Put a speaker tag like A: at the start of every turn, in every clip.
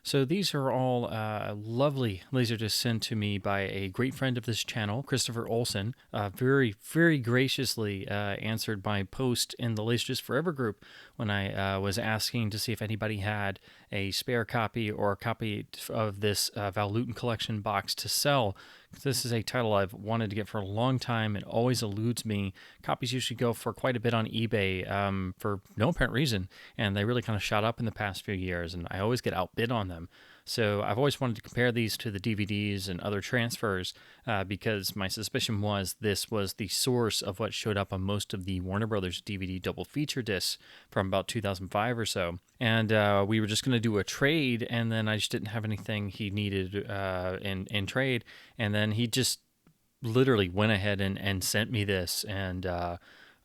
A: So these are all lovely Laserdiscs sent to me by a great friend of this channel, Kristofer Olson. Very, very graciously answered my post in the Laserdisc Forever group when I was asking to see if anybody had a spare copy or a copy of this Val Lewton collection box to sell. This is a title I've wanted to get for a long time. It always eludes me. Copies usually go for quite a bit on eBay for no apparent reason, and they really kind of shot up in the past few years, and I always get outbid on them. So I've always wanted to compare these to the DVDs and other transfers because my suspicion was this was the source of what showed up on most of the Warner Brothers DVD double feature discs from about 2005 or so. And we were just going to do a trade, and then I just didn't have anything he needed in trade. And then he just literally went ahead and sent me this, and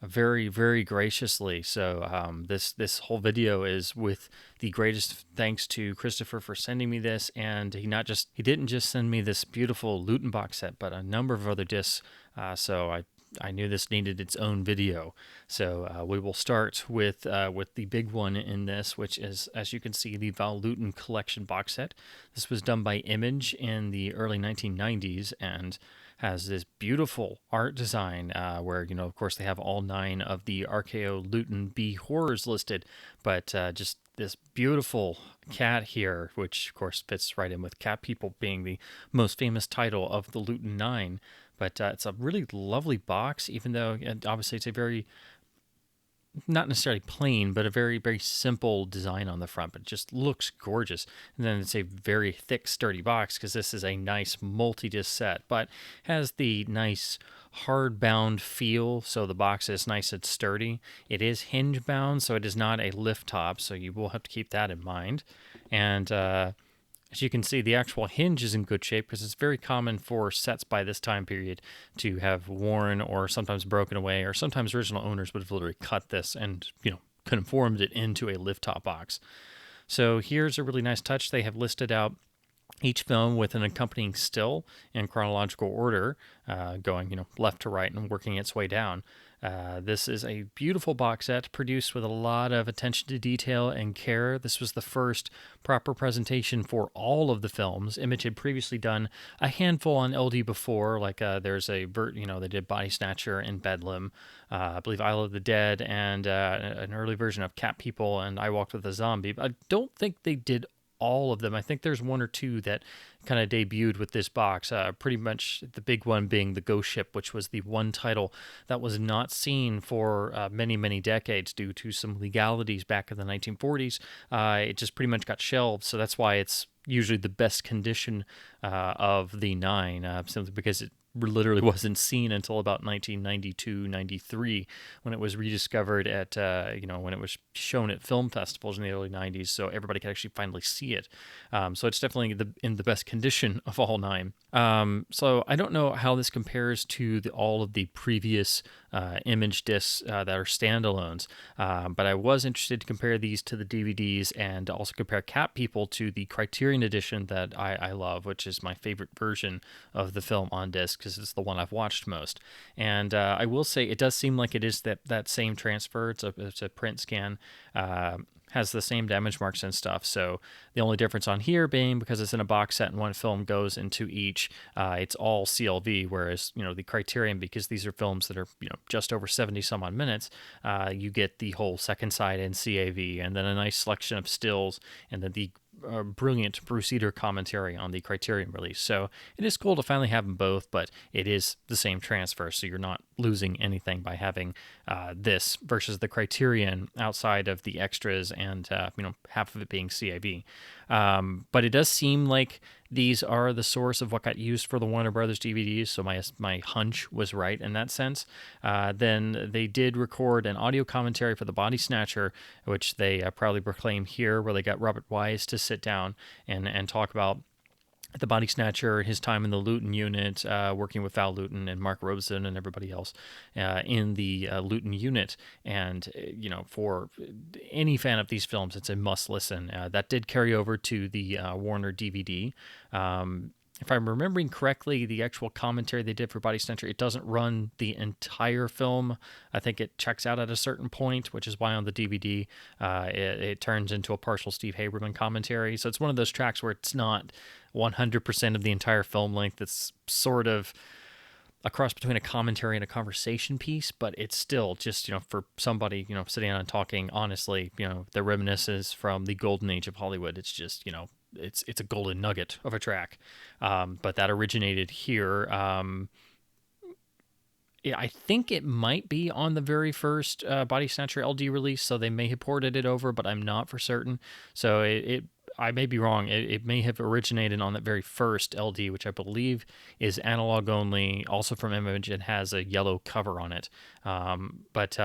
A: very, very graciously. So this whole video is with the greatest thanks to Kristofer for sending me this. And he didn't just send me this beautiful Lewton box set, but a number of other discs. So I knew this needed its own video. So we will start with the big one in this, which is, as you can see, the Val Lewton collection box set. This was done by Image in the early 1990s and has this beautiful art design where, of course, they have all 9 of the RKO Lewton B horrors listed, but just this beautiful cat here, which, of course, fits right in with Cat People being the most famous title of the Lewton 9. But it's a really lovely box, even though obviously it's a very, not necessarily plain, but a very, very simple design on the front, but it just looks gorgeous. And then it's a very thick, sturdy box because this is a nice multi-disc set, but has the nice hard-bound feel, so the box is nice and sturdy. It is hinge-bound, so it is not a lift top, so you will have to keep that in mind. And as you can see, the actual hinge is in good shape because it's very common for sets by this time period to have worn or sometimes broken away, or sometimes original owners would have literally cut this and, conformed it into a lift top box. So here's a really nice touch. They have listed out each film with an accompanying still in chronological order, going left to right and working its way down. This is a beautiful box set produced with a lot of attention to detail and care. This was the first proper presentation for all of the films. Image had previously done a handful on LD before, like there's they did Body Snatcher and Bedlam, I believe Isle of the Dead, and an early version of Cat People and I Walked with a Zombie. But I don't think they did all of them. I think there's 1 or 2 that kind of debuted with this box, pretty much the big one being The Ghost Ship, which was the one title that was not seen for many, many decades due to some legalities back in the 1940s. It just pretty much got shelved, so that's why it's usually the best condition of the 9, simply because it literally wasn't seen until about 1992, 93, when it was rediscovered at, when it was shown at film festivals in the early 90s, so everybody could actually finally see it. So it's definitely in the best condition of all 9. So I don't know how this compares to all of the previous Image discs that are standalones, but I was interested to compare these to the DVDs and also compare Cat People to the Criterion edition that I love, which is my favorite version of the film on disc because it's the one I've watched most. And I will say it does seem like it is that same transfer. It's a print scan. Has the same damage marks and stuff. So the only difference on here being because it's in a box set and one film goes into each, it's all CLV, whereas, the Criterion, because these are films that are, just over 70 some odd minutes, you get the whole second side in CAV and then a nice selection of stills and then the brilliant Bruce Eder commentary on the Criterion release. So it is cool to finally have them both, but it is the same transfer, so you're not losing anything by having this versus the Criterion outside of the extras and half of it being CAV. But it does seem like these are the source of what got used for the Warner Brothers DVDs, so my hunch was right in that sense. Then they did record an audio commentary for the Body Snatcher, which they proudly proclaim here, where they got Robert Wise to sit down and talk about the Body Snatcher, his time in the Lewton unit, working with Val Lewton and Mark Rosen and everybody else in the Lewton unit. And, for any fan of these films, it's a must listen. That did carry over to the Warner DVD. if I'm remembering correctly, the actual commentary they did for Body Snatcher, it doesn't run the entire film. I think it checks out at a certain point, which is why on the DVD it turns into a partial Steve Haberman commentary. So it's one of those tracks where it's not 100% of the entire film length. It's sort of a cross between a commentary and a conversation piece, but it's still just, for somebody, sitting down and talking honestly, the reminiscences from the golden age of Hollywood. It's just, it's a golden nugget of a track. But that originated here. Yeah, I think it might be on the very first Body Snatcher LD release, so they may have ported it over, but I'm not for certain. So I may be wrong. It may have originated on that very first LD, which I believe is analog only, also from Image, and has a yellow cover on it. But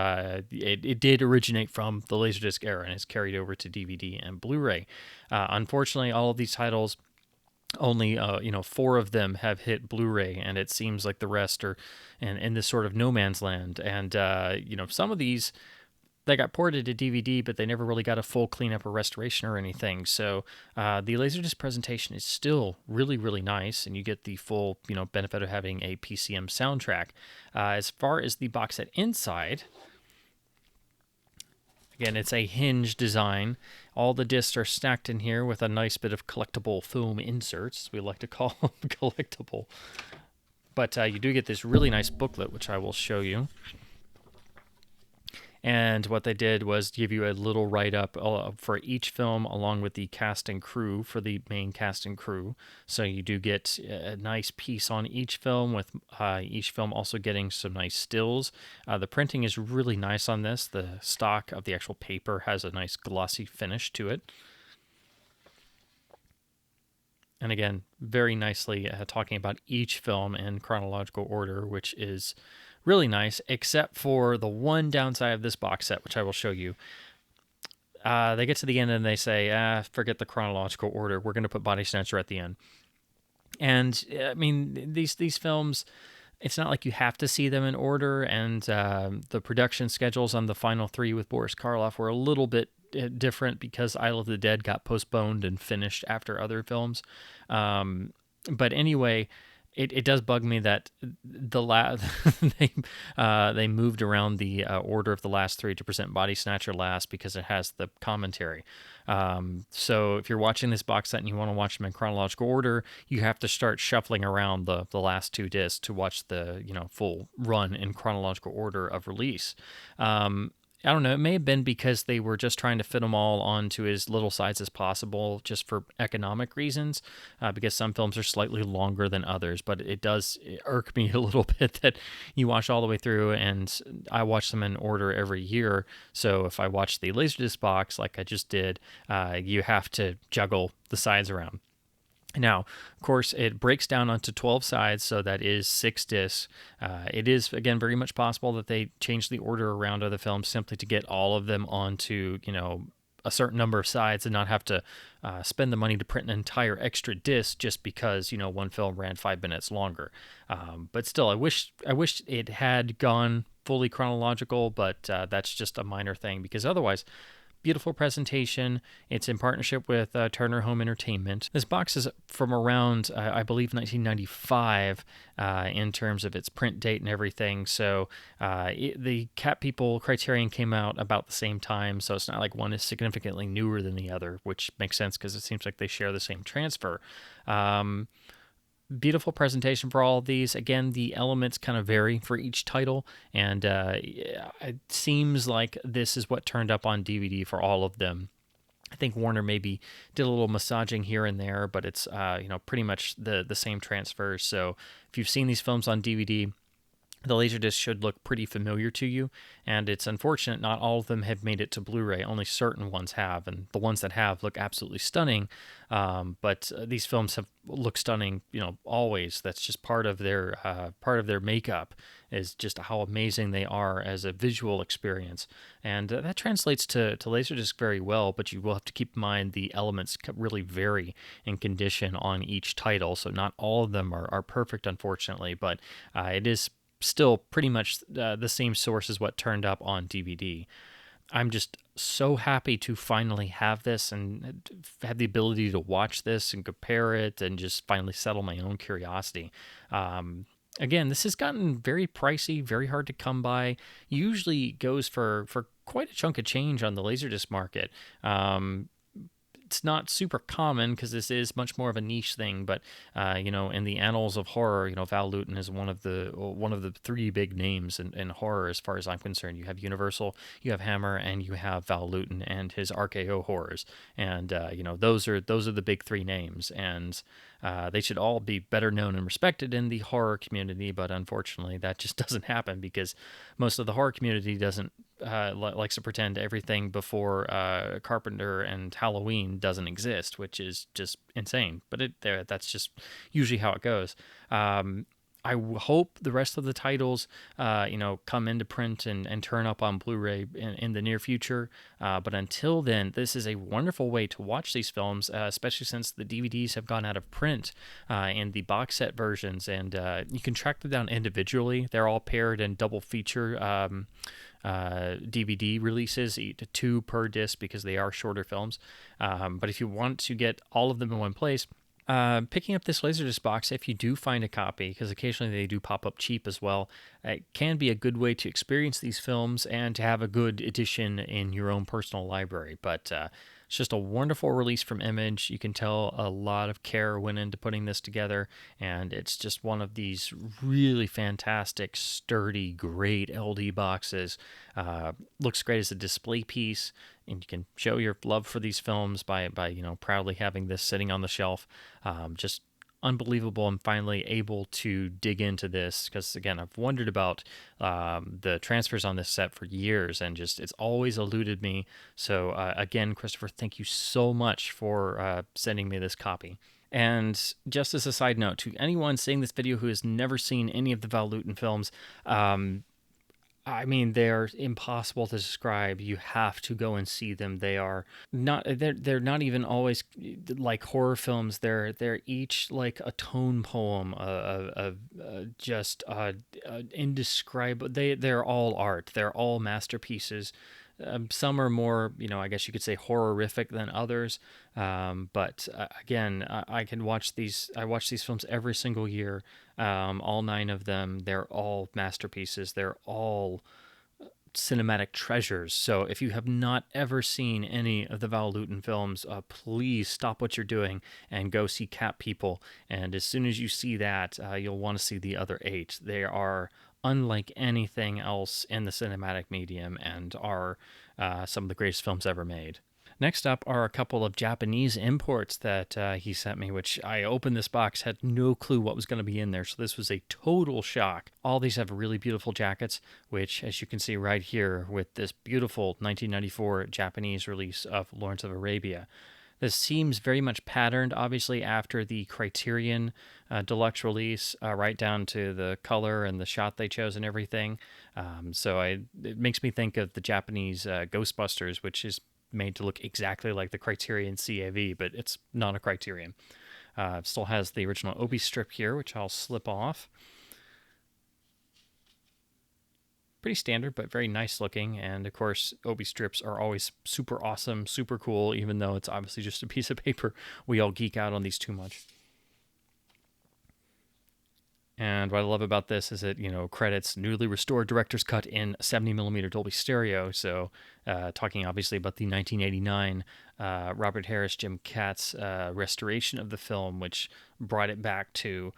A: it did originate from the Laserdisc era and is carried over to DVD and Blu-ray. Unfortunately, all of these titles, only 4 of them have hit Blu-ray, and it seems like the rest are in this sort of no man's land. And some of these, they got ported to DVD, but they never really got a full cleanup or restoration or anything. So the Laserdisc presentation is still really, really nice, and you get the full benefit of having a PCM soundtrack. As far as the box set inside, again, it's a hinge design. All the discs are stacked in here with a nice bit of collectible foam inserts. We like to call them collectible. But you do get this really nice booklet, which I will show you. And what they did was give you a little write-up for each film, along with the cast and crew for the main cast and crew. So you do get a nice piece on each film, with each film also getting some nice stills. The printing is really nice on this. The stock of the actual paper has a nice glossy finish to it. And again, very nicely talking about each film in chronological order, which is really nice, except for the one downside of this box set, which I will show you. They get to the end and they say, forget the chronological order. We're going to put Body Snatcher at the end. And, I mean, these films, it's not like you have to see them in order, and the production schedules on the final 3 with Boris Karloff were a little bit different because Isle of the Dead got postponed and finished after other films. But anyway, it does bug me that they moved around the order of the last 3 to present Body Snatcher last because it has the commentary. So if you're watching this box set and you want to watch them in chronological order, you have to start shuffling around the last 2 discs to watch the full run in chronological order of release. I don't know, it may have been because they were just trying to fit them all onto as little size as possible, just for economic reasons, because some films are slightly longer than others. But it does irk me a little bit that you watch all the way through, and I watch them in order every year. So if I watch the Laserdisc box, like I just did, you have to juggle the sides around. Now, of course, it breaks down onto 12 sides, so that is 6 discs. It is, again, very much possible that they change the order around of the films simply to get all of them onto, a certain number of sides and not have to spend the money to print an entire extra disc just because, one film ran 5 minutes longer. But still, I wish it had gone fully chronological, but that's just a minor thing, because otherwise, beautiful presentation. It's in partnership with Turner Home Entertainment. This box is from around, I believe, 1995 in terms of its print date and everything. So the Cat People Criterion came out about the same time, so it's not like one is significantly newer than the other, which makes sense because it seems like they share the same transfer. Beautiful presentation for all of these. Again, the elements kind of vary for each title, and it seems like this is what turned up on DVD for all of them. I think Warner maybe did a little massaging here and there, but it's pretty much the same transfers. So if you've seen these films on DVD, the Laserdisc should look pretty familiar to you, and it's unfortunate not all of them have made it to Blu-ray. Only certain ones have, and the ones that have look absolutely stunning. But these films have looked stunning, always. That's just part of their makeup, is just how amazing they are as a visual experience, and that translates to Laserdisc very well. But you will have to keep in mind the elements really vary in condition on each title, so not all of them are perfect, unfortunately. But it is still pretty much the same source as what turned up on DVD. I'm just so happy to finally have this and have the ability to watch this and compare it and just finally settle my own curiosity. Again, this has gotten very pricey, very hard to come by. Usually goes for quite a chunk of change on the Laserdisc market. It's not super common because this is much more of a niche thing, but in the annals of horror, Val Lewton is one of the three big names in horror as far as I'm concerned. You have Universal, you have Hammer, and you have Val Lewton and his RKO horrors, and those are the big three names, and they should all be better known and respected in the horror community, but unfortunately that just doesn't happen because most of the horror community doesn't likes to pretend everything before Carpenter and Halloween doesn't exist, which is just insane. But that's just usually how it goes. Hope the rest of the titles, come into print and turn up on Blu-ray in the near future. But until then, this is a wonderful way to watch these films, especially since the DVDs have gone out of print in the box set versions, and you can track them down individually. They're all paired in double feature DVD releases, 2 per disc because they are shorter films. But if you want to get all of them in one place, picking up this Laserdisc box, if you do find a copy, because occasionally they do pop up cheap as well, it can be a good way to experience these films and to have a good edition in your own personal library. But it's just a wonderful release from Image. You can tell a lot of care went into putting this together, and it's just one of these really fantastic, sturdy, great LD boxes. Looks great as a display piece, and you can show your love for these films by proudly having this sitting on the shelf. Just unbelievable. I'm finally able to dig into this because, again, I've wondered about the transfers on this set for years, and just it's always eluded me. So again, Kristofer, thank you so much for sending me this copy. And just as a side note, to anyone seeing this video who has never seen any of the Val Lewton films, I mean, they're impossible to describe. You have to go and see them. They're not even always like horror films. They're each like a tone poem of just indescribable. They're all art. They're all masterpieces. Some are more, I guess you could say horrific than others. But again, I can watch these. I watch these films every single year. All 9 of them. They're all masterpieces. They're all cinematic treasures. So if you have not ever seen any of the Val Lewton films, please stop what you're doing and go see Cat People. And as soon as you see that, you'll want to see the other 8. They are unlike anything else in the cinematic medium and are some of the greatest films ever made. Next up are a couple of Japanese imports that he sent me, which I opened this box, had no clue what was going to be in there, so this was a total shock. All these have really beautiful jackets, which, as you can see right here, with this beautiful 1994 Japanese release of Lawrence of Arabia. This seems very much patterned, obviously, after the Criterion deluxe release, right down to the color and the shot they chose and everything. It makes me think of the Japanese Ghostbusters, which is made to look exactly like the Criterion CAV, but it's not a Criterion. It still has the original Obi strip here, which I'll slip off. Pretty standard, but very nice looking. And of course, Obi strips are always super awesome, super cool, even though it's obviously just a piece of paper. We all geek out on these too much. And what I love about this is it, credits newly restored director's cut in 70mm Dolby Stereo. So, talking obviously about the 1989 Robert Harris, Jim Katz restoration of the film, which brought it back to,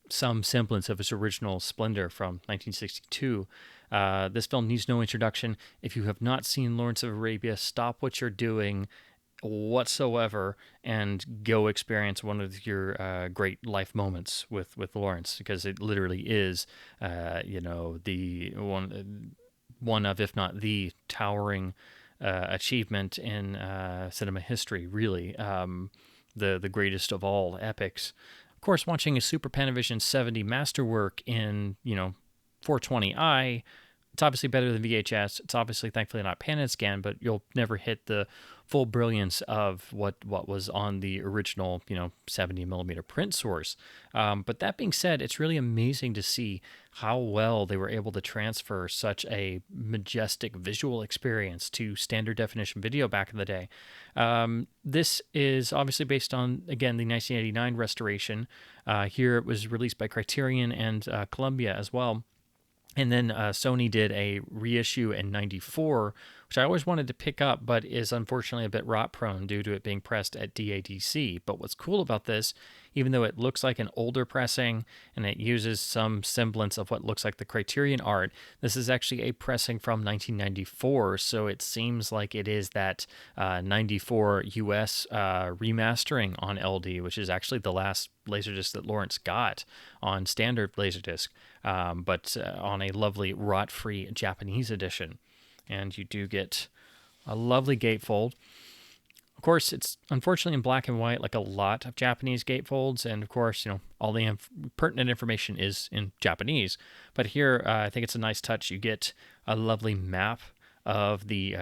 A: some semblance of its original splendor from 1962. This film needs no introduction. If you have not seen Lawrence of Arabia, stop what you're doing whatsoever and go experience one of your great life moments with Lawrence, because it literally is the one of, if not the towering achievement in cinema history, really, the greatest of all epics. Of course, watching a Super Panavision 70 masterwork in 420i, it's obviously better than VHS. It's obviously, thankfully, not pan and scan, but you'll never hit the full brilliance of what was on the original, 70 millimeter print source. But that being said, it's really amazing to see how well they were able to transfer such a majestic visual experience to standard definition video back in the day. This is obviously based on, again, the 1989 restoration. Here it was released by Criterion and Columbia as well. And then Sony did a reissue in '94, which I always wanted to pick up, but is unfortunately a bit rot prone due to it being pressed at DADC. But what's cool about this, even though it looks like an older pressing and it uses some semblance of what looks like the Criterion art, this is actually a pressing from 1994. So it seems like it is that 94 US remastering on LD, which is actually the last Laserdisc that Lawrence got on standard Laserdisc, but on a lovely rot-free Japanese edition. And you do get a lovely gatefold. Of course, it's unfortunately in black and white, like a lot of Japanese gatefolds, and of course, all the pertinent information is in Japanese. But here, I think it's a nice touch. You get a lovely map of the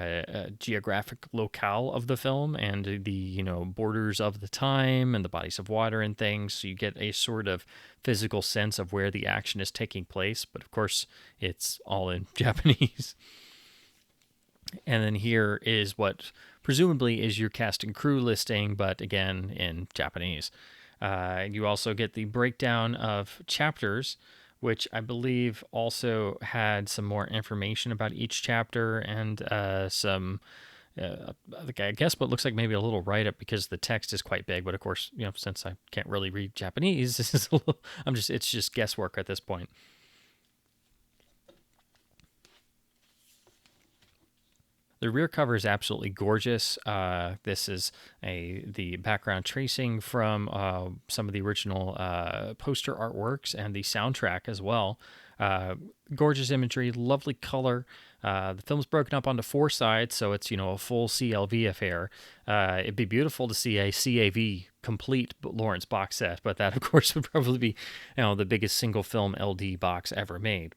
A: geographic locale of the film and the borders of the time and the bodies of water and things. So you get a sort of physical sense of where the action is taking place. But of course, it's all in Japanese. And then here is what presumably is your cast and crew listing, but again in Japanese. You also get the breakdown of chapters, which I believe also had some more information about each chapter and some, I guess what looks like maybe a little write-up because the text is quite big. But of course, since I can't really read Japanese, this is it's just guesswork at this point. The rear cover is absolutely gorgeous. This is the background tracing from some of the original poster artworks and the soundtrack as well. Gorgeous imagery, lovely color. The film's broken up onto 4 sides, so it's a full CLV affair. It'd be beautiful to see a CAV complete Lawrence box set, but that of course would probably be the biggest single film LD box ever made.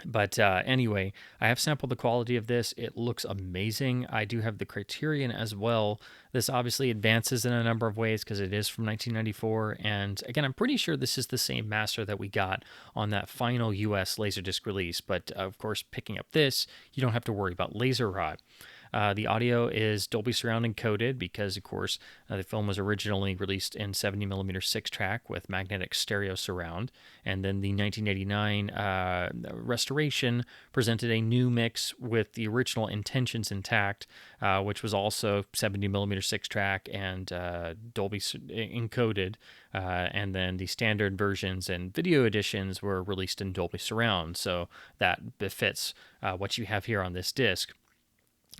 A: But anyway, I have sampled the quality of this. It looks amazing. I do have the Criterion as well. This obviously advances in a number of ways because it is from 1994. And again, I'm pretty sure this is the same master that we got on that final US Laserdisc release. But of course, picking up this, you don't have to worry about laser rot. The audio is Dolby Surround encoded because, of course, the film was originally released in 70mm 6-track with magnetic stereo surround. And then the 1989 restoration presented a new mix with the original intentions intact, which was also 70mm 6-track and Dolby encoded. And then the standard versions and video editions were released in Dolby Surround. So that befits what you have here on this disc.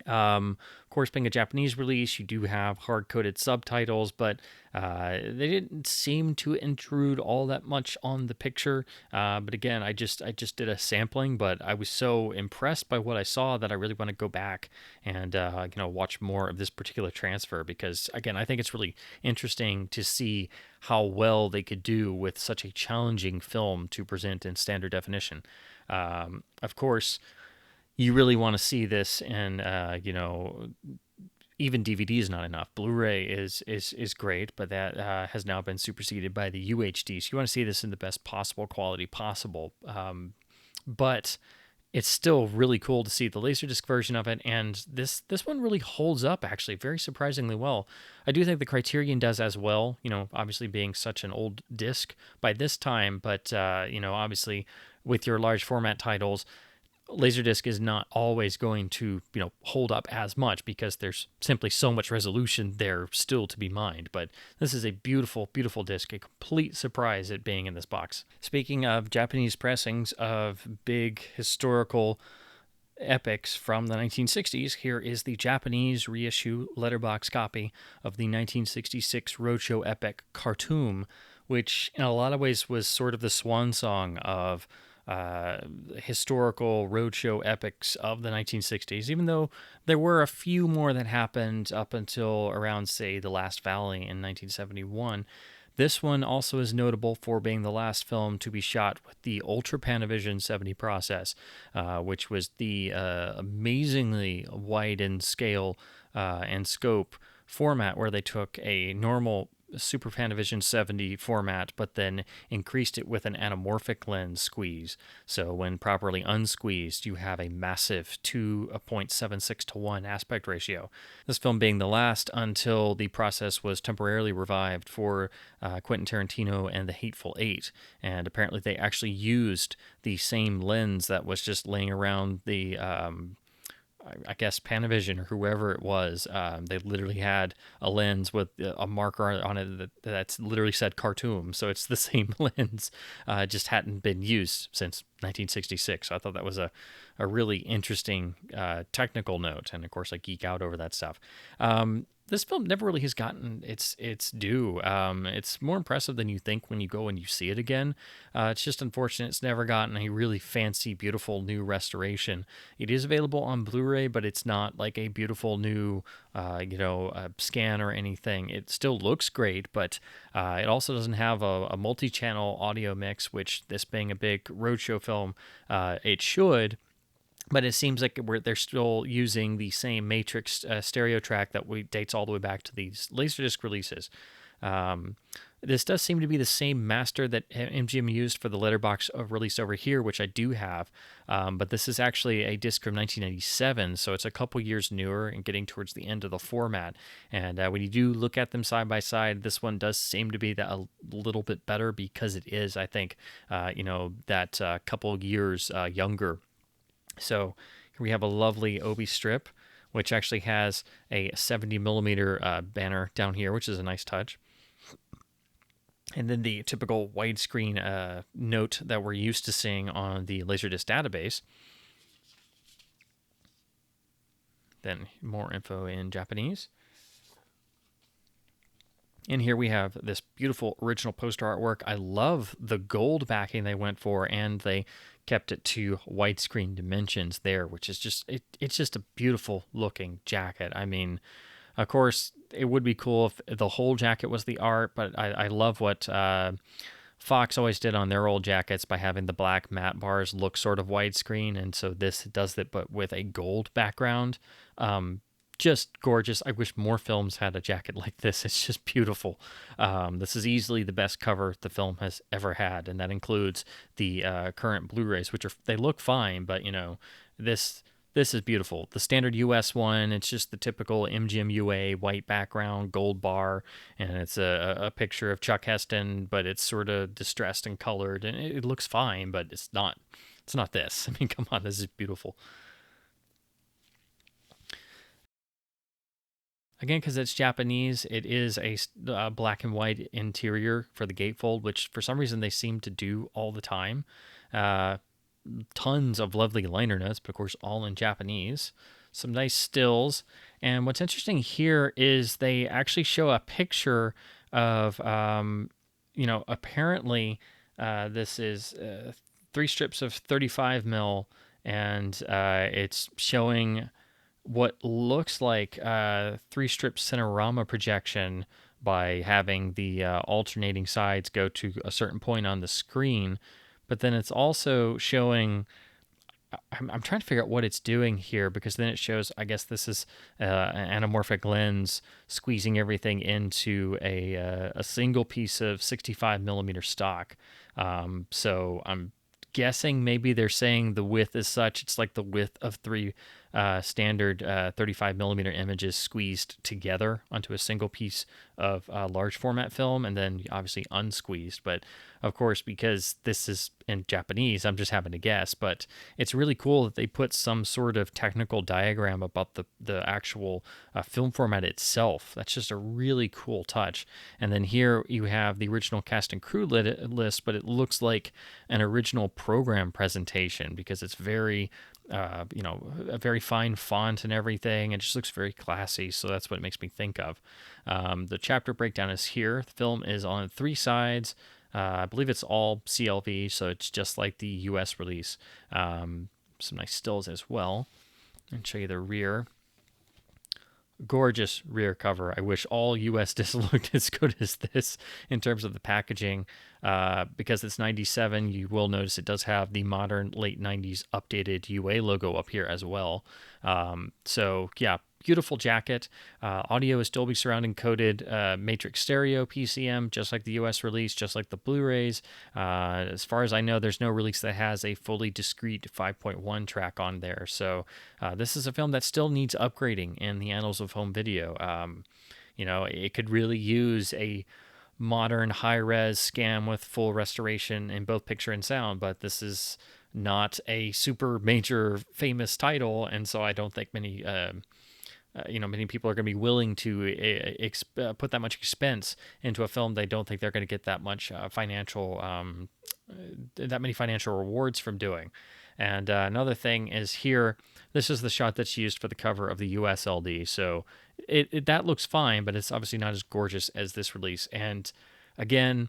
A: Of course, being a Japanese release, you do have hard-coded subtitles, but they didn't seem to intrude all that much on the picture. But again, I just did a sampling, but I was so impressed by what I saw that I really want to go back and watch more of this particular transfer because, again, I think it's really interesting to see how well they could do with such a challenging film to present in standard definition. Of course, you really want to see this, and even DVD is not enough. Blu-ray is great, but that has now been superseded by the UHD. So you want to see this in the best possible quality possible. But it's still really cool to see the Laserdisc version of it, and this one really holds up actually very surprisingly well. I do think the Criterion does as well. Obviously being such an old disc by this time, but obviously with your large format titles, Laserdisc is not always going to, hold up as much because there's simply so much resolution there still to be mined. But this is a beautiful, beautiful disc, a complete surprise at being in this box. Speaking of Japanese pressings of big historical epics from the 1960s, here is the Japanese reissue letterbox copy of the 1966 roadshow epic Khartoum, which in a lot of ways was sort of the swan song of historical roadshow epics of the 1960s, even though there were a few more that happened up until around, say, The Last Valley in 1971. This one also is notable for being the last film to be shot with the Ultra Panavision 70 process, which was the amazingly wide in scale and scope format where they took a normal Super Panavision 70 format, but then increased it with an anamorphic lens squeeze. So when properly unsqueezed, you have a massive 2.76 to 1 aspect ratio. This film being the last until the process was temporarily revived for Quentin Tarantino and The Hateful Eight. And apparently they actually used the same lens that was just laying around the I guess Panavision or whoever it was. They literally had a lens with a marker on it that's literally said Khartoum. So it's the same lens, just hadn't been used since 1966. So I thought that was a really interesting technical note. And of course, I geek out over that stuff. This film never really has gotten its due. It's more impressive than you think when you go and you see it again. It's just unfortunate it's never gotten a really fancy, beautiful new restoration. It is available on Blu-ray, but it's not like a beautiful new, scan or anything. It still looks great, but it also doesn't have a multi-channel audio mix, which this being a big roadshow film, it should. But it seems like they're still using the same Matrix stereo track that dates all the way back to these Laserdisc releases. This does seem to be the same master that MGM used for the letterbox release over here, which I do have. But this is actually a disc from 1997, so it's a couple years newer and getting towards the end of the format. And when you do look at them side by side, this one does seem to be a little bit better because it is, I think, that couple years younger. So here we have a lovely Obi strip, which actually has a 70 millimeter banner down here, which is a nice touch. And then the typical widescreen note that we're used to seeing on the Laserdisc database. Then more info in Japanese. And here we have this beautiful original poster artwork. I love the gold backing they went for, and they kept it to widescreen dimensions there, which is just, it's just a beautiful looking jacket. I mean, of course, it would be cool if the whole jacket was the art, but I love what Fox always did on their old jackets by having the black matte bars look sort of widescreen, and so this does it, but with a gold background. Just gorgeous. I wish more films had a jacket like this. It's just beautiful. This is easily the best cover the film has ever had, and that includes the current Blu-rays, which they look fine, but this is beautiful. The standard US one, it's just the typical MGM UA white background, gold bar, and it's a picture of Chuck Heston, but it's sort of distressed and colored, and it looks fine, but it's not this. I mean, come on, this is beautiful. Again, because it's Japanese, it is a black and white interior for the gatefold, which for some reason they seem to do all the time. Tons of lovely liner notes, but of course all in Japanese. Some nice stills. And what's interesting here is they actually show a picture of, apparently this is 3 strips of 35 mil, and it's showing what looks like 3-strip Cinerama projection by having the alternating sides go to a certain point on the screen. But then it's also showing, I'm trying to figure out what it's doing here, because then it shows, I guess this is an anamorphic lens squeezing everything into a single piece of 65 millimeter stock. So I'm guessing maybe they're saying the width is such, it's like the width of 3 standard 35 millimeter images squeezed together onto a single piece of large format film, and then obviously unsqueezed. But of course, because this is in Japanese, I'm just having to guess, but it's really cool that they put some sort of technical diagram about the actual film format itself. That's just a really cool touch. And then here you have the original cast and crew list, but it looks like an original program presentation, because it's very a very fine font and everything. It just looks very classy, so that's what it makes me think of. The chapter breakdown is here. The film is on 3 sides. I believe it's all CLV, so it's just like the US release. Some nice stills as well. And show you the rear. gorgeous rear cover. I wish all US discs looked as good as this in terms of the packaging. Because it's 97, you will notice it does have the modern late 90s updated UA logo up here as well. So yeah, beautiful jacket. Audio is Dolby Surround encoded matrix stereo PCM, just like the US release, just like the Blu-rays. As far as I know, there's no release that has a fully discrete 5.1 track on there. So this is a film that still needs upgrading in the annals of home video. It could really use a modern high-res scan with full restoration in both picture and sound, but this is not a super major famous title, and so I don't think many people are going to be willing to put that much expense into a film they don't think they're going to get that much that many financial rewards from doing. And another thing is here, this is the shot that's used for the cover of the US LD. So that looks fine, but it's obviously not as gorgeous as this release. And again,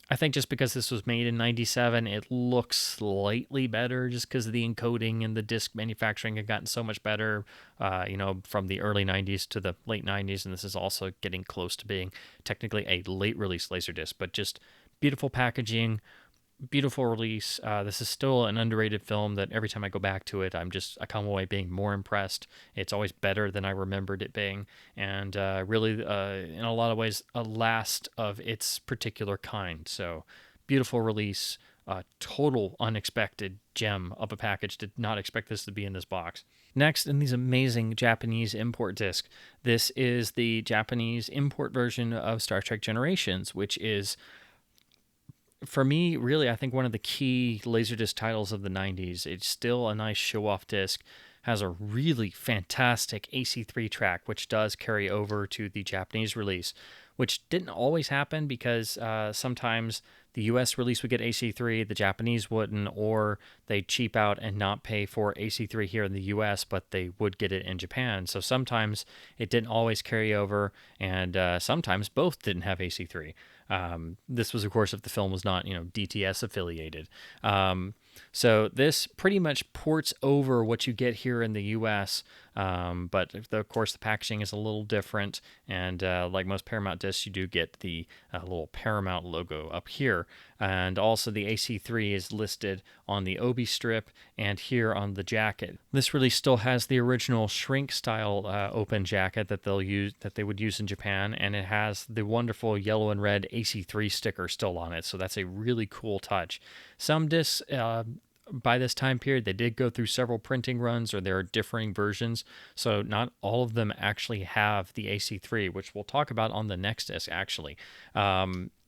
A: I think just because this was made in 97, it looks slightly better just because the encoding and the disc manufacturing had gotten so much better, from the early 90s to the late 90s. And this is also getting close to being technically a late release Laserdisc, but just beautiful packaging, beautiful release. This is still an underrated film that every time I go back to it, I come away being more impressed. It's always better than I remembered it being, and really, in a lot of ways, a last of its particular kind. So, beautiful release, total unexpected gem of a package. Did not expect this to be in this box. Next, in these amazing Japanese import discs, this is the Japanese import version of Star Trek Generations, which is, for me, really, I think one of the key Laserdisc titles of the 90s. It's still a nice show-off disc, has a really fantastic AC3 track, which does carry over to the Japanese release, which didn't always happen because sometimes the US release would get AC3, the Japanese wouldn't, or they'd cheap out and not pay for AC3 here in the US, but they would get it in Japan. So sometimes it didn't always carry over, and sometimes both didn't have AC3. This was, of course, if the film was not, DTS affiliated. So this pretty much ports over what you get here in the U.S., but of course the packaging is a little different, and like most Paramount discs, you do get the little Paramount logo up here, and also the AC3 is listed on the Obi strip and here on the jacket. This release still has the original shrink style open jacket that they would use in Japan, and it has the wonderful yellow and red AC3 sticker still on it, so that's a really cool touch. Some discs, by this time period, they did go through several printing runs, or there are differing versions, so not all of them actually have the AC3, which we'll talk about on the next disc, actually.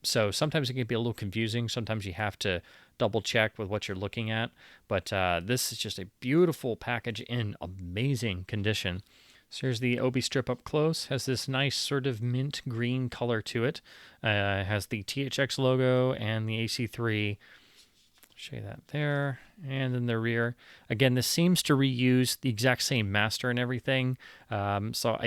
A: So sometimes it can be a little confusing. Sometimes you have to double check with what you're looking at, but this is just a beautiful package in amazing condition. So here's the Obi strip up close. Has this nice sort of mint green color to it. Has the THX logo and the AC3. Show you that there, and then the rear. Again, this seems to reuse the exact same master and everything. So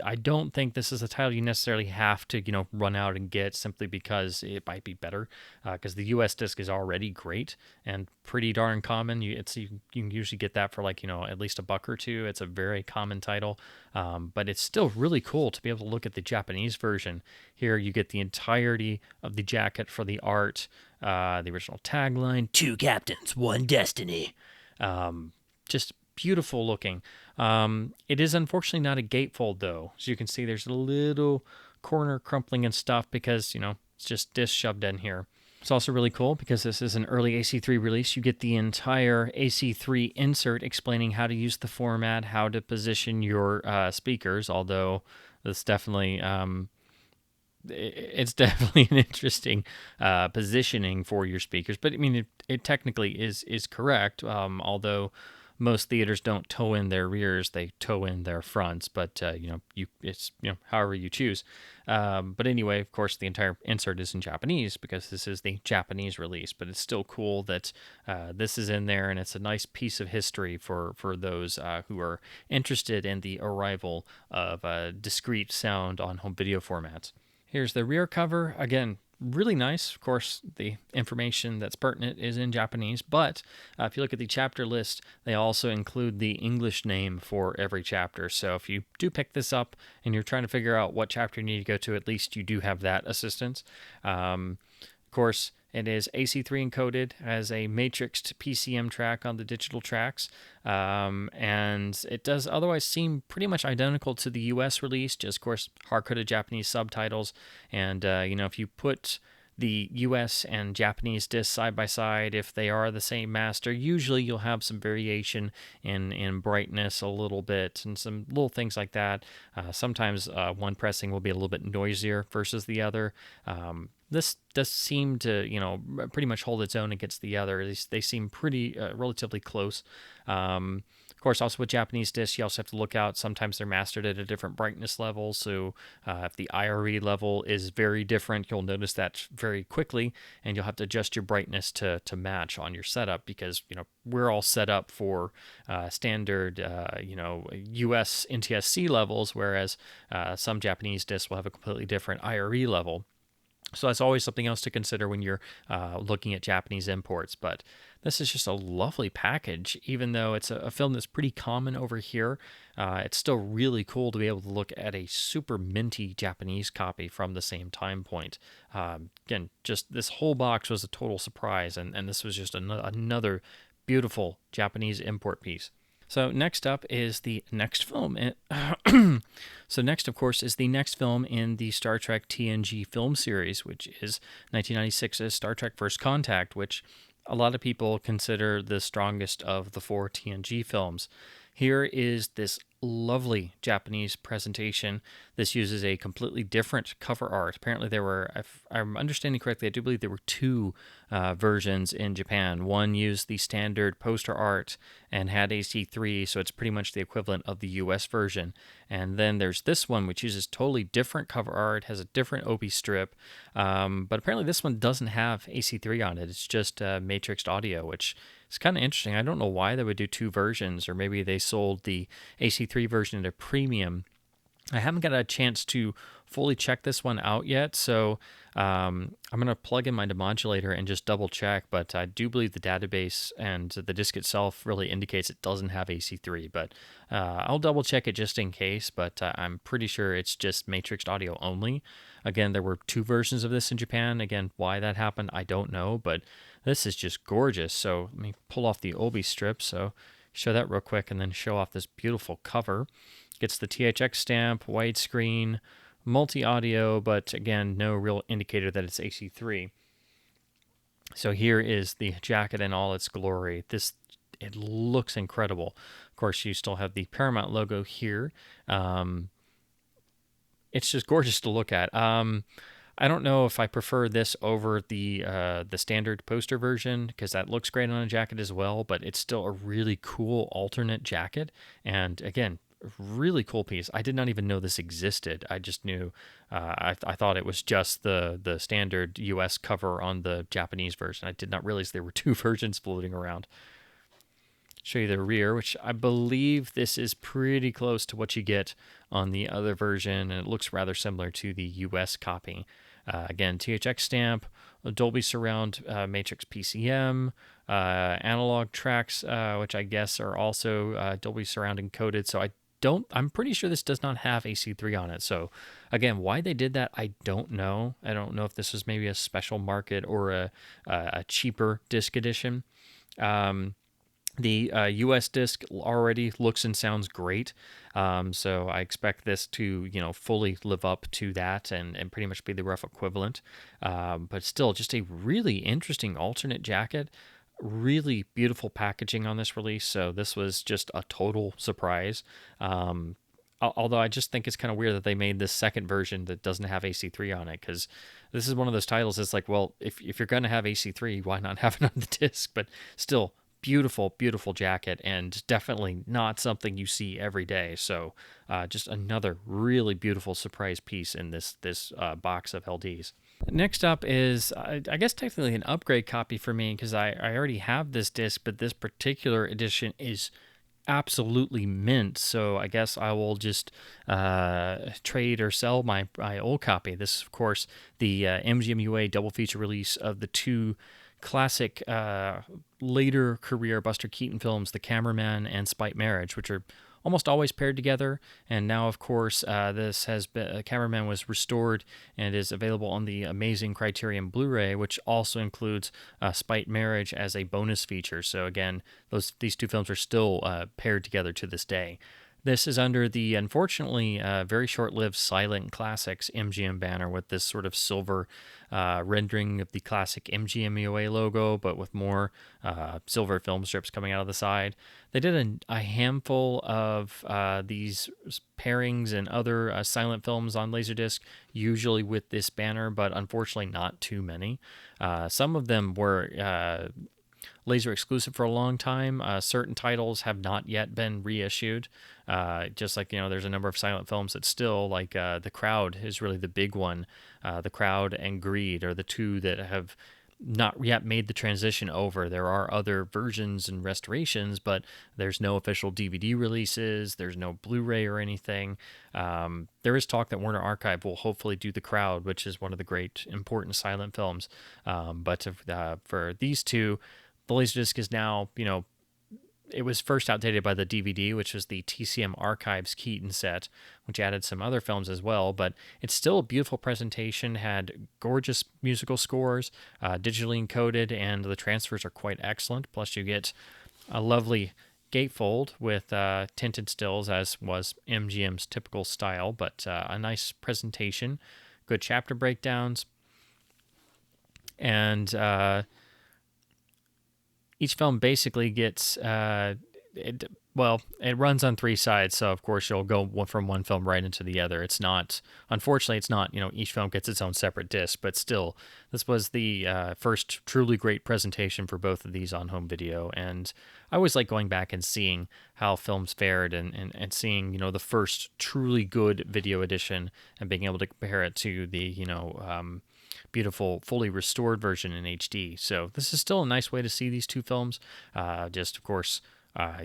A: I don't think this is a title you necessarily have to run out and get simply because it might be better. Because the US disc is already great and pretty darn common. You can usually get that for at least $1 or $2. It's a very common title, but it's still really cool to be able to look at the Japanese version. Here you get the entirety of the jacket for the art. The original tagline, 2 captains, 1 destiny. Just beautiful looking. It is unfortunately not a gatefold though. As you can see, there's a little corner crumpling and stuff because, it's just disc shoved in here. It's also really cool because this is an early AC3 release. You get the entire AC3 insert explaining how to use the format, how to position your speakers, although this definitely... it's definitely an interesting positioning for your speakers, but I mean it technically is correct. Although most theaters don't toe in their rears, they toe in their fronts. But it's however you choose. But anyway, of course, the entire insert is in Japanese because this is the Japanese release. But it's still cool that this is in there, and it's a nice piece of history for those who are interested in the arrival of discrete sound on home video formats. Here's the rear cover. Again, really nice. Of course, the information that's pertinent is in Japanese, but if you look at the chapter list, they also include the English name for every chapter. So if you do pick this up and you're trying to figure out what chapter you need to go to, at least you do have that assistance. Of course, it is AC3 encoded as a matrixed PCM track on the digital tracks, and it does otherwise seem pretty much identical to the US release, just of course hard-coded Japanese subtitles. And if you put the US and Japanese discs side by side, if they are the same master, usually you'll have some variation in brightness a little bit and some little things like that. Sometimes one pressing will be a little bit noisier versus the other. This does seem to, pretty much hold its own against the other. They seem pretty relatively close. Of course, also with Japanese discs, you also have to look out. Sometimes they're mastered at a different brightness level. So if the IRE level is very different, you'll notice that very quickly, and you'll have to adjust your brightness to match on your setup because, we're all set up for standard, US NTSC levels, whereas some Japanese discs will have a completely different IRE level. So that's always something else to consider when you're looking at Japanese imports. But this is just a lovely package. Even though it's a film that's pretty common over here, it's still really cool to be able to look at a super minty Japanese copy from the same time point. Again, just this whole box was a total surprise, and this was just another beautiful Japanese import piece. So next up is the next film. So next, of course, is the next film in the Star Trek TNG film series, which is 1996's Star Trek First Contact, which a lot of people consider the strongest of the 4 TNG films. Here is this lovely Japanese presentation. This uses a completely different cover art. Apparently there were, if I'm understanding correctly, I do believe there were 2 versions in Japan. One used the standard poster art and had AC3, so it's pretty much the equivalent of the US version. And then there's this one, which uses totally different cover art, has a different OB strip, but apparently this one doesn't have AC3 on it. It's just matrixed audio, which is kind of interesting. I don't know why they would do 2 versions, or maybe they sold the AC3 version at a premium. I haven't got a chance to fully check this one out yet, so I'm going to plug in my demodulator and just double check, but I do believe the database and the disc itself really indicates it doesn't have AC3, but I'll double check it just in case, but I'm pretty sure it's just matrixed audio only. Again, there were 2 versions of this in Japan. Again, why that happened, I don't know, but this is just gorgeous. So let me pull off the Obi strip, so show that real quick, and then show off this beautiful cover. Gets the THX stamp, widescreen, multi-audio, but again, no real indicator that it's AC3. So here is the jacket in all its glory. It looks incredible. Of course, you still have the Paramount logo here. It's just gorgeous to look at. I don't know if I prefer this over the standard poster version, because that looks great on a jacket as well, but it's still a really cool alternate jacket. And again, really cool piece. I did not even know this existed. I just knew, I thought it was just the standard US cover on the Japanese version. I did not realize there were 2 versions floating around. Show you the rear, which I believe this is pretty close to what you get on the other version, and it looks rather similar to the US copy. Again, THX stamp, Dolby Surround Matrix PCM, analog tracks, which I guess are also Dolby Surround encoded. So I'm pretty sure this does not have AC3 on it. So again, why they did that, I don't know. I don't know if this was maybe a special market or a cheaper disc edition. The US disc already looks and sounds great, so I expect this to, fully live up to that and pretty much be the rough equivalent. But still, just a really interesting alternate jacket. Really beautiful packaging on this release, so this was just a total surprise. Although I just think it's kind of weird that they made this second version that doesn't have AC3 on it, because this is one of those titles that's like, well, if you're going to have AC3, why not have it on the disc? But still, beautiful, beautiful jacket, and definitely not something you see every day. So just another really beautiful surprise piece in this box of LDs. Next up is, I guess, technically an upgrade copy for me, because I already have this disc, but this particular edition is absolutely mint. So I guess I will just trade or sell my old copy. This is, of course, the MGM UA double feature release of the two classic later career Buster Keaton films, The Cameraman and Spite Marriage, which are almost always paired together. And now, of course, this has been Cameraman was restored and is available on the amazing Criterion Blu-ray, which also includes Spite Marriage as a bonus feature. So again, these two films are still paired together to this day. This is under the, unfortunately, very short-lived Silent Classics MGM banner with this sort of silver rendering of the classic MGM UA logo, but with more silver film strips coming out of the side. They did a handful of these pairings and other silent films on Laserdisc, usually with this banner, but unfortunately not too many. Some of them were laser exclusive for a long time. Certain titles have not yet been reissued. Just like, there's a number of silent films that still, like The Crowd is really the big one. The Crowd and Greed are the two that have not yet made the transition over. There are other versions and restorations, but there's no official DVD releases. There's no Blu-ray or anything. There is talk that Warner Archive will hopefully do The Crowd, which is one of the great important silent films. But for these two, the Laserdisc is now, it was first outdated by the DVD, which was the TCM Archives Keaton set, which added some other films as well, but it's still a beautiful presentation, had gorgeous musical scores, digitally encoded, and the transfers are quite excellent. Plus you get a lovely gatefold with tinted stills, as was MGM's typical style, but a nice presentation, good chapter breakdowns, and each film basically gets, it runs on three sides, so of course you'll go from one film right into the other. Unfortunately, it's not, each film gets its own separate disc, but still, this was the first truly great presentation for both of these on home video, and I always like going back and seeing how films fared and seeing, the first truly good video edition and being able to compare it to the, beautiful, fully restored version in HD. So this is still a nice way to see these two films. Just, of course,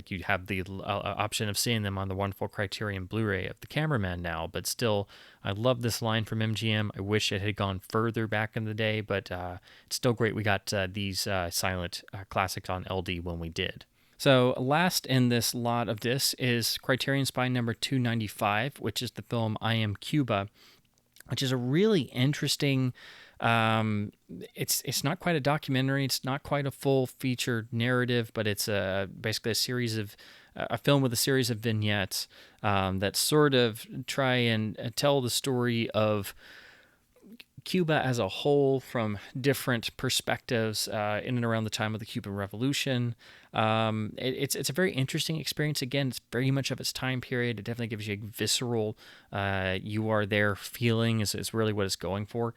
A: you have the option of seeing them on the wonderful Criterion Blu-ray of The Cameraman now, but still, I love this line from MGM. I wish it had gone further back in the day, but it's still great we got these silent classics on LD when we did. So last in this lot of discs is Criterion Spine number 295, which is the film I Am Cuba, which is a really interesting. It's not quite a documentary. It's not quite a full feature narrative, but it's basically a film with a series of vignettes that sort of try and tell the story of Cuba as a whole from different perspectives in and around the time of the Cuban Revolution. It's a very interesting experience. Again, it's very much of its time period. It definitely gives you a visceral, you are there feeling is really what it's going for.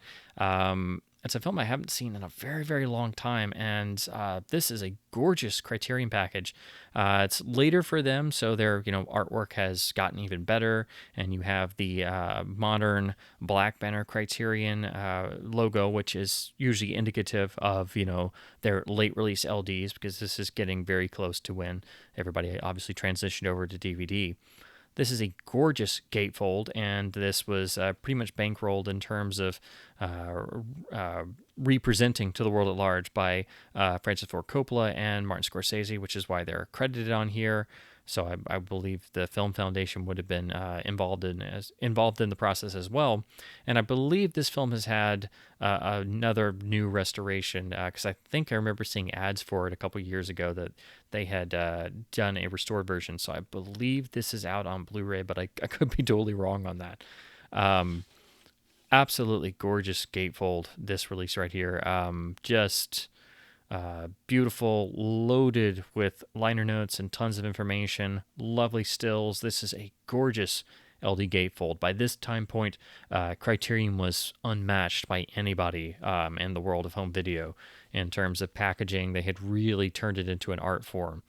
A: It's a film I haven't seen in a very, very long time, and this is a gorgeous Criterion package. It's later for them, so their artwork has gotten even better, and you have the modern black banner Criterion logo, which is usually indicative of their late release LDs, because this is getting very close to when everybody obviously transitioned over to DVD. This is a gorgeous gatefold, and this was pretty much bankrolled in terms of representing to the world at large by Francis Ford Coppola and Martin Scorsese, which is why they're credited on here. So I believe the Film Foundation would have been involved in the process as well. And I believe this film has had another new restoration, because I think I remember seeing ads for it a couple years ago that they had done a restored version. So I believe this is out on Blu-ray, but I could be totally wrong on that. Absolutely gorgeous gatefold, this release right here. Beautiful, loaded with liner notes and tons of information, lovely stills. This is a gorgeous LD gatefold. By this time point, Criterion was unmatched by anybody in the world of home video in terms of packaging. They had really turned it into an art form.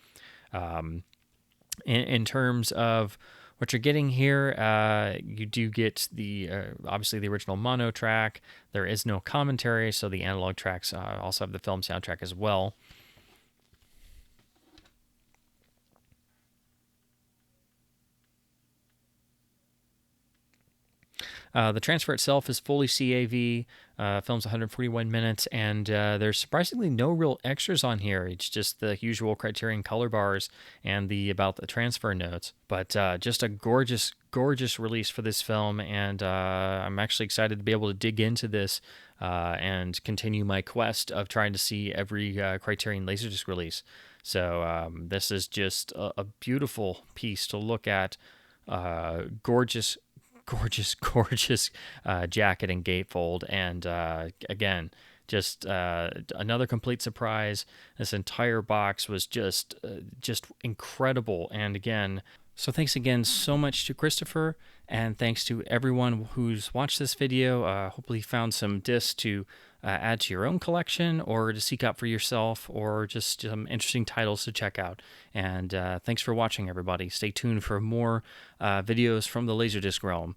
A: In terms of what you're getting here, you do get the obviously the original mono track. There is no commentary, so the analog tracks also have the film soundtrack as well. The transfer itself is fully CAV, films 141 minutes, and there's surprisingly no real extras on here. It's just the usual Criterion color bars and the about the transfer notes. But just a gorgeous, gorgeous release for this film, and I'm actually excited to be able to dig into this and continue my quest of trying to see every Criterion Laserdisc release. So this is just a beautiful piece to look at. Gorgeous, gorgeous, gorgeous jacket and gatefold, and again, just another complete surprise. This entire box was just incredible, and again, so thanks again so much to Kristofer, and thanks to everyone who's watched this video. Hopefully you found some discs to add to your own collection, or to seek out for yourself, or just some interesting titles to check out. And thanks for watching, everybody. Stay tuned for more videos from the Laserdisc realm.